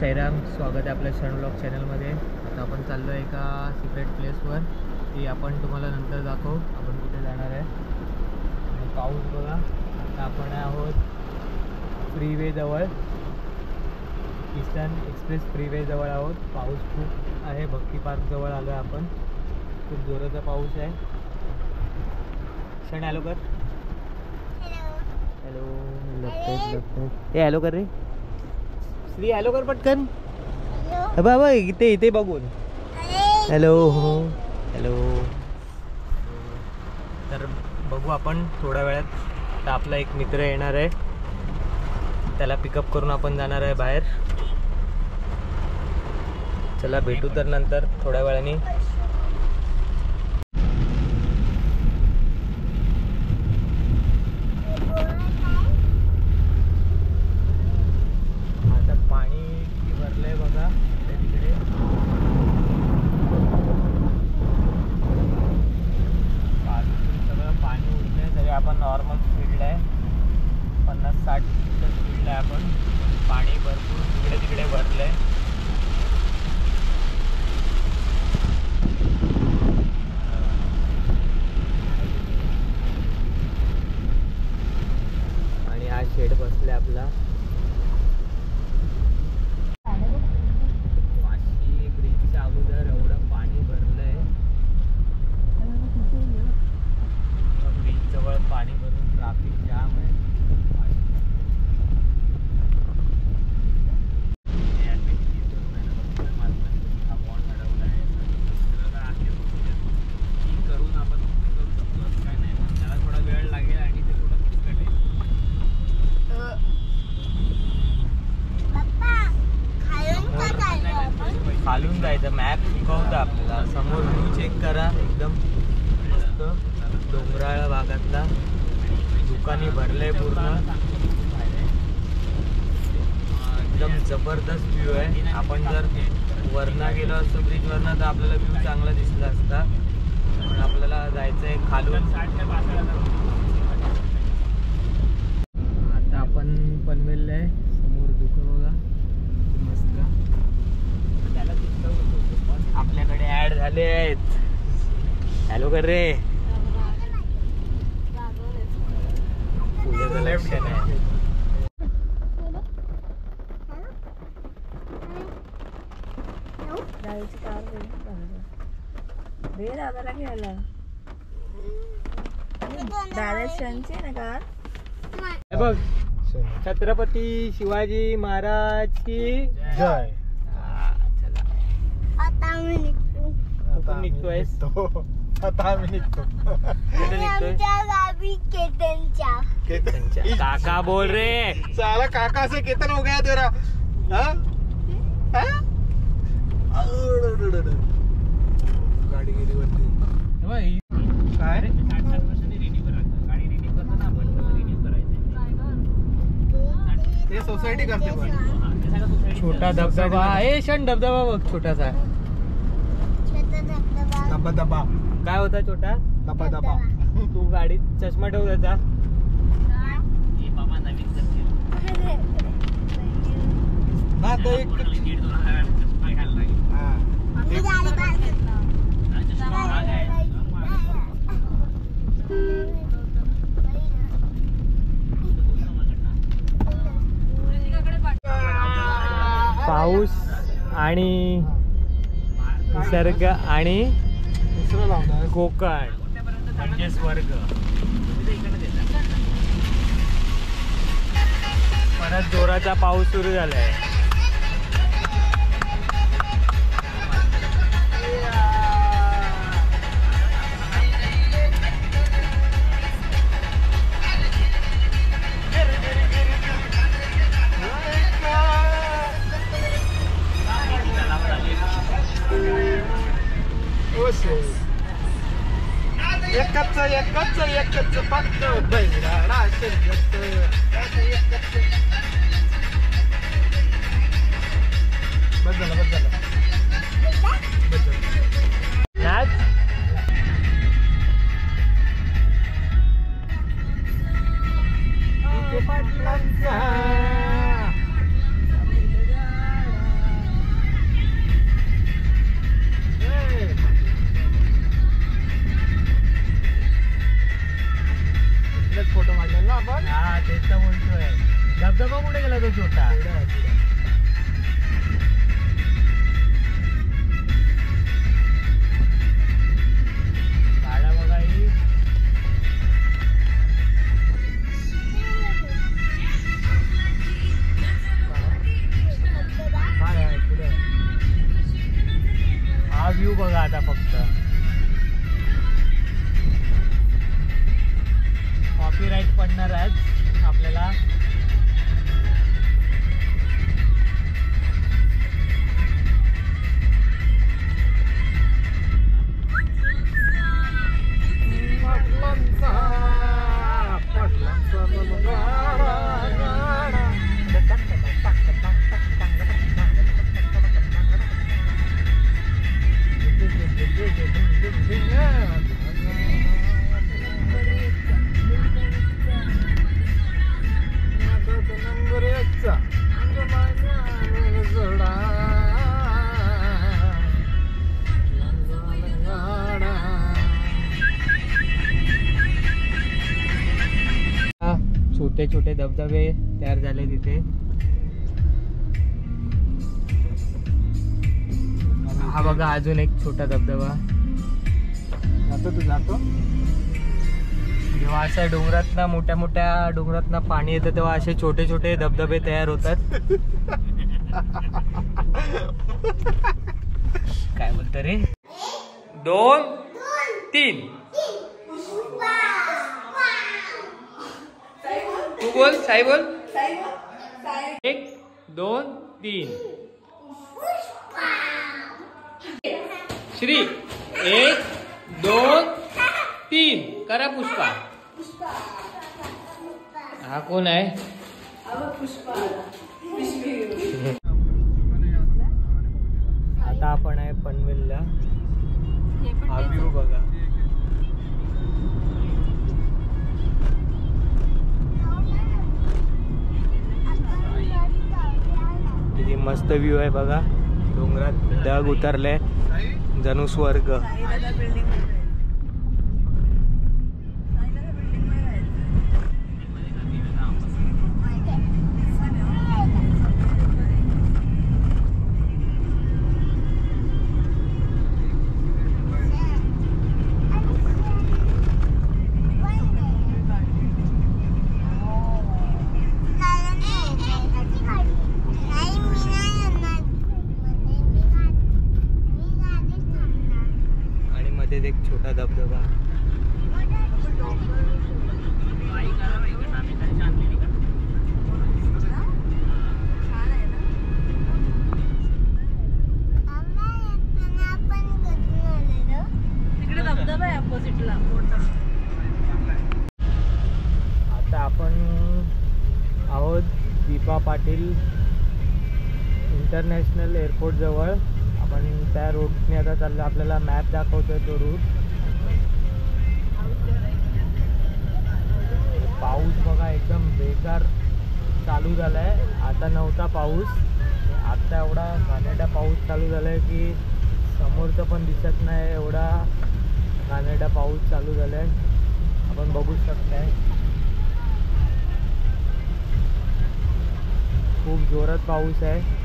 साईराम, स्वागत आहे आपल्या क्षण व्लॉग चॅनलमध्ये. आता आपण चाललो आहे एका सिक्रेट प्लेसवर. ती आपण तुम्हाला नंतर दाखवू आपण कुठे जाणार आहे. आणि पाऊस बघा. आता आपण आहोत फ्रीवेजवळ, ईस्टर्न एक्सप्रेस फ्रीवेजवळ आहोत. पाऊस खूप आहे. भक्ती पार्कजवळ आलो आहे आपण. खूप जोराचा पाऊस आहे. क्षण हॅलो कर. हॅलो हे हॅलो कर रे श्री. हॅलो कर पटकन. बाबा इथे इथे बघून हॅलो हॅलो. तर बघू आपण थोड्या वेळात. तर आपला एक मित्र येणार आहे, त्याला पिकअप करून आपण जाणार आहे बाहेर. चला भेटू तर नंतर थोड्या वेळाने. आपण नॉर्मल स्पीडला आहे, 50-60 स्पीडला आहे आपण. पाणी भरपूर तिकडे तिकडे भरलं आहे. आणि हा शेड बसले आपला. वाशी ब्रिजच्या अगोदर एवढं पाणी भरलं आहे. जवळ पाणी भरून ट्रॅफिक जाम आहे. करून आपण करू शकतो, असं काय नाही. पण त्याला थोडा वेळ लागेल आणि ते थोडं किचकट आहे. खालून जायचं. मॅप शिकवतं आपल्याला. समोर व्ह्यू चेक करा, एकदम मस्त डोंगराळ भागातला. दुकानी भरलंय पूर्ण. एकदम जबरदस्त व्ह्यू आहे. आपण जर वरना गेलो असतो ब्रिजवरनं तर आपल्याला व्ह्यू चांगला दिसला असता. पण आपल्याला जायचं आहे खालून. आता आपण पनवेलला आहे. समोर दुकान बघा मस्त. आपल्याकडे ऍड झाले आहेत. हॅलो कर रे. पूजेचं लक्षण आहे. बघ, छत्रपती शिवाजी महाराज की जय. आता आम्ही निघतो. कुठून निघतोयस? आता आम्ही निघतो. आमच्या गावी केतनच्या. काका बोल रे. साला काका से केतन हो गया तेरा. गाडी गेली वरती. काय रे? 60 वर्षांनी रिन्यू करायचं. गाडी रिन्यू करतो ना आपण, रिन्यू करायचं. ते सोसायटी करते पण. छोटा धबधबा आहे. क्षण धबधबा बघ छोटासा. दबा दबा काय होता छोटा दबा दबा. तू गाडीत चष्मा ठेव त्याचा. हे बाबा नवीन करतील ना. तो एक चष्मा घ्यायला लागेल. पाऊस आणि निसर्ग आणि कोकण म्हणजे स्वर्ग. परत जोराचा पाऊस सुरू झालाय. एकच फक्त बैराडा शर्यत. बस झालं. काढलेलं ना आपण हा तेच तर बोलतोय. धबधबा कुठे गेला तो छोटा? पुढे आहे, पुढे. गाडा बघा ही. काय आहे पुढे आहे. हा व्ह्यू बघा आता फक्त. कॉपीराईट पडणार आज आपल्याला. छोटे छोटे धबधबे तयार झाले तिथे. हा बघा अजून एक छोटा धबधबा. जातो तू जातो. जेव्हा अशा डोंगरातना मोठ्या मोठ्या डोंगरातना पाणी येतं तेव्हा असे छोटे छोटे धबधबे तयार होतात. काय बोलतो रे? 2 3 तू बोल. साई बोल. 1 2 3 श्री 1 2 3 करा पुष्पा. हा कोण आहे? आता आपण आहे पनवेलला. हा व्ह्यू बघा. किती मस्त व्ह्यू आहे बघा. डोंगरात ढग उतरले जणू स्वर्ग. आणि मध्ये एक छोटा धबधबा. आता आपण आहोत दीपा पाटील इंटरनॅशनल एअरपोर्ट जवळ. आपण त्या रूटने आता चाललो. आपल्याला मॅप दाखवतोय तो रूट. पाऊस बघा एकदम बेकार चालू झालाय. आता नव्हता पाऊस, आता एवढा घाणेरडा पाऊस चालू झालाय की समोरचं पण दिसत नाही. एवढा घाणेरडा पाऊस चालू झालाय. आपण बघू शकताय. खूप जोरात पाऊस आहे.